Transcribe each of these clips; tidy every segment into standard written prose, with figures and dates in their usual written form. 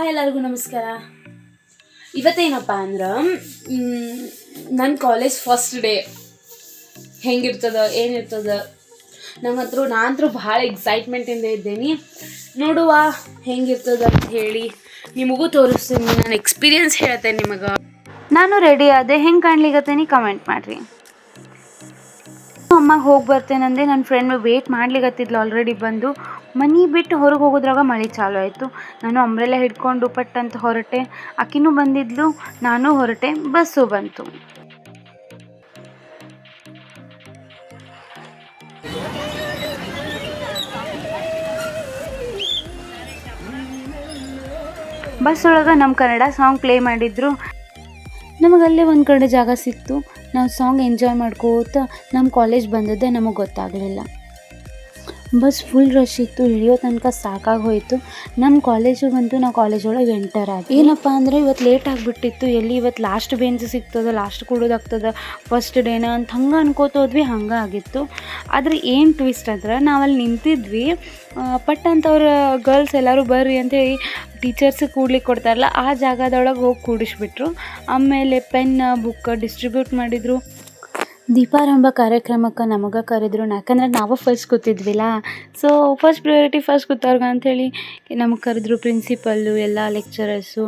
Hi ಎಲ್ಲರಿಗೂ ನಮಸ್ಕಾರ. ಇವತ್ತೇನಪ್ಪ ಅಂದ್ರೆ ನನ್ನ ಕಾಲೇಜ್ ಫಸ್ಟ್ ಡೇ ಹೆಂಗಿರ್ತದ ಏನಿರ್ತದ ನಾನಂತರೂ ಭಾಳ ಎಕ್ಸೈಟ್ಮೆಂಟಿಂದ ಇದ್ದೀನಿ. ನೋಡುವ ಹೆಂಗಿರ್ತದ ಅಂತ ಹೇಳಿ ನಿಮಗೂ ತೋರಿಸ್ತೀನಿ, ನಾನು ಎಕ್ಸ್ಪೀರಿಯನ್ಸ್ ಹೇಳ್ತೇನೆ ನಿಮಗೆ. ನಾನು ರೆಡಿ ಆದೆ, ಹೆಂಗೆ ಕಾಣ್ಲಿಕತ್ತೇನೆ ಕಮೆಂಟ್ ಮಾಡಿರಿ. ಅಮ್ಮಗೆ ಹೋಗಿ ಬರ್ತೇನಂದೆ. ನನ್ನ ಫ್ರೆಂಡ್ ವೇಟ್ ಮಾಡ್ಲಿಕತ್ತಿದ್ಲು ಆಲ್ರೆಡಿ ಬಂದು. ಮನೆ ಬಿಟ್ಟು ಹೊರಗೆ ಹೋಗೋದ್ರಾಗ ಮಳೆ ಚಾಲು ಆಯಿತು. ನಾನು ಅಂಬ್ರೆಲ್ಲ ಹಿಡ್ಕೊಂಡು ಪಟ್ ಅಂತ ಹೊರಟೆ. ಆಕಿನೂ ಬಂದಿದ್ಲು, ನಾನು ಹೊರಟೆ. ಬಸ್ಸು ಬಂತು. ಬಸ್ ಒಳಗೆ ನಮ್ಮ ಕನ್ನಡ ಸಾಂಗ್ ಪ್ಲೇ ಮಾಡಿದ್ರು. ನಮಗಲ್ಲೇ ಒಂದು ಕಡೆ ಜಾಗ ಸಿಕ್ತು. ನಾವು ಸಾಂಗ್ ಎಂಜಾಯ್ ಮಾಡ್ಕೋತ ನಮ್ಮ ಕಾಲೇಜ್ ಬಂದದ್ದೇ ನಮಗೆ ಗೊತ್ತಾಗಲಿಲ್ಲ. ಬಸ್ ಫುಲ್ ರಶ್ ಇತ್ತು, ಇಳಿಯೋ ತನಕ ಸಾಕಾಗಿ ಹೋಯಿತು. ನಮ್ಮ ಕಾಲೇಜು ಬಂತು. ನಾವು ಕಾಲೇಜ್ ಒಳಗೆ ಎಂಟರ್ ಆಗಿ ಏನಪ್ಪ ಅಂದರೆ ಇವತ್ತು ಲೇಟ್ ಆಗಿಬಿಟ್ಟಿತ್ತು. ಎಲ್ಲಿ ಇವತ್ತು ಲಾಸ್ಟ್ ಬೆಂಚ್ ಸಿಗ್ತದೆ, ಲಾಸ್ಟ್ ಕೊಡೋದಾಗ್ತದೆ ಫಸ್ಟ್ ಡೇನ ಅಂತ ಹಂಗೆ ಅನ್ಕೋತ ಹೋದ್ವಿ. ಹಂಗೆ ಆಗಿತ್ತು. ಆದರೆ ಏನು ಟ್ವಿಸ್ಟ್ ಅಂದ್ರೆ ನಾವಲ್ಲಿ ನಿಂತಿದ್ವಿ. ಪಟ್ ಅಂತವ್ರ ಗರ್ಲ್ಸ್ ಎಲ್ಲರೂ ಬರ್ರಿ ಅಂತೇಳಿ ಟೀಚರ್ಸ್ ಕೂಡ್ಲಿಕ್ಕೆ ಕೊಡ್ತಾರಲ್ಲ, ಆ ಜಾಗದೊಳಗೆ ಹೋಗಿ ಕೂಡಿಸ್ಬಿಟ್ರು. ಆಮೇಲೆ ಪೆನ್ ಬುಕ್ ಡಿಸ್ಟ್ರಿಬ್ಯೂಟ್ ಮಾಡಿದರು. ದೀಪಾರಂಭ ಕಾರ್ಯಕ್ರಮಕ್ಕೆ ನಮಗೆ ಕರೆದ್ರು, ಯಾಕಂದ್ರೆ ನಾವು ಫಸ್ಟ್ ಕೂತಿದ್ವಿಲ್ಲ. ಸೊ ಫಸ್ಟ್ ಪ್ರಿಯಾರಿಟಿ ಫಸ್ಟ್ ಕೂತವ್ರಿಗೆ ಅಂಥೇಳಿ ನಮಗೆ ಕರೆದ್ರು. ಪ್ರಿನ್ಸಿಪಲ್ಲು, ಎಲ್ಲ ಲೆಕ್ಚರರ್ಸು,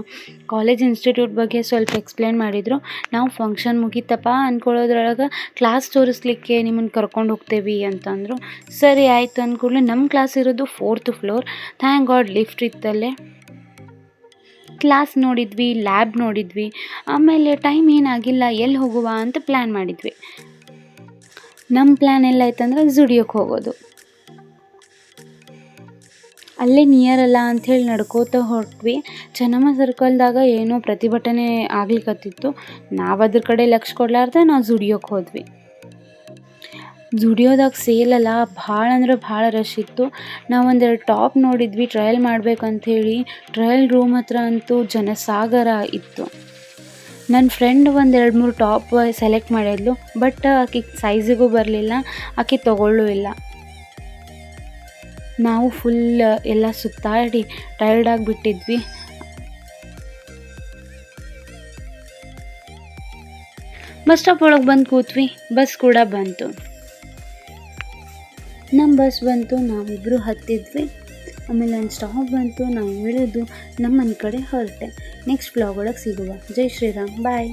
ಕಾಲೇಜ್ ಇನ್ಸ್ಟಿಟ್ಯೂಟ್ ಬಗ್ಗೆ ಸ್ವಲ್ಪ ಎಕ್ಸ್ಪ್ಲೇನ್ ಮಾಡಿದರು. ನಾವು ಫಂಕ್ಷನ್ ಮುಗೀತಪ್ಪ ಅಂದ್ಕೊಳ್ಳೋದ್ರೊಳಗೆ ಕ್ಲಾಸ್ ತೋರಿಸ್ಲಿಕ್ಕೆ ನಿಮ್ಮನ್ನು ಕರ್ಕೊಂಡು ಹೋಗ್ತೇವೆ ಅಂತಂದರು. ಸರಿ ಆಯಿತು ಅಂದ್ಕೂಡಲೇ ನಮ್ಮ ಕ್ಲಾಸ್ ಇರೋದು 4th floor. Thank God lift ಇತ್ತಲ್ಲೇ. ಕ್ಲಾಸ್ ನೋಡಿದ್ವಿ, ಲ್ಯಾಬ್ ನೋಡಿದ್ವಿ. ಆಮೇಲೆ ಟೈಮ್ ಏನಾಗಿಲ್ಲ, ಎಲ್ಲಿ ಹೋಗುವ ಅಂತ ಪ್ಲ್ಯಾನ್ ಮಾಡಿದ್ವಿ. ನಮ್ಮ ಪ್ಲ್ಯಾನ್ ಎಲ್ಲ ಆಯ್ತಂದ್ರೆ ಜುಡಿಯೋಕ್ಕೆ ಹೋಗೋದು. ಅಲ್ಲೇ ನಿಯರ್ ಅಲ್ಲ ಅಂಥೇಳಿ ನಡ್ಕೋತ ಹೊರಟ್ವಿ. ಚೆನ್ನಮ್ಮ ಸರ್ಕಲ್ದಾಗ ಏನೋ ಪ್ರತಿಭಟನೆ ಆಗ್ಲಿಕತ್ತಿತ್ತು. ನಾವು ಅದ್ರ ಕಡೆ ಲಕ್ಷ್ಯ ಕೊಡ್ಲಾರ್ದೆ ನಾವು ಜುಡಿಯೋಕ್ಕೆ ಹೋದ್ವಿ. ಜುಡಿಯೋದಾಗ ಸೇಲಲ್ಲ, ಭಾಳ ಅಂದ್ರೆ ಭಾಳ ರಶ್ ಇತ್ತು. ನಾವು ಒಂದೆರಡು ಟಾಪ್ ನೋಡಿದ್ವಿ ಟ್ರಯಲ್ ಮಾಡ್ಬೇಕಂಥೇಳಿ. ಟ್ರಯಲ್ ರೂಮ್ ಹತ್ರ ಅಂತೂ ಜನಸಾಗರ ಇತ್ತು. ನನ್ನ ಫ್ರೆಂಡ್ ಒಂದು 2-3 ಟಾಪ್ ಸೆಲೆಕ್ಟ್ ಮಾಡಿದ್ಲು. ಬಟ್ ಆಕೆಗೆ ಸೈಜಿಗೂ ಬರಲಿಲ್ಲ, ಆಕೆ ತೊಗೊಳ್ಳೂ ಇಲ್ಲ. ನಾವು ಫುಲ್ ಎಲ್ಲ ಸುತ್ತಾಡಿ ಟಯರ್ಡ್ ಆಗಿಬಿಟ್ಟಿದ್ವಿ. ಬಸ್ ಸ್ಟಾಪ್ ಒಳಗೆ ಬಂದು ಕೂತ್ವಿ. ಬಸ್ ಕೂಡ ಬಂತು. ನಮ್ಮ ಬಸ್ ಬಂತು, ನಾವಿಬ್ಬರು ಹತ್ತಿದ್ವಿ. ಆಮೇಲೆ ನನ್ನ ಸ್ಟಾಪ್ ಬಂತು, ನಾವು ಇಳಿದು ನಮ್ಮ ಮನೆ ಕಡೆ ಹೊರಟೆ. ನೆಕ್ಸ್ಟ್ ವ್ಲಾಗ್ ಒಳಗೆ ಸಿಗುವ. ಜೈ ಶ್ರೀರಾಮ್, ಬಾಯ್.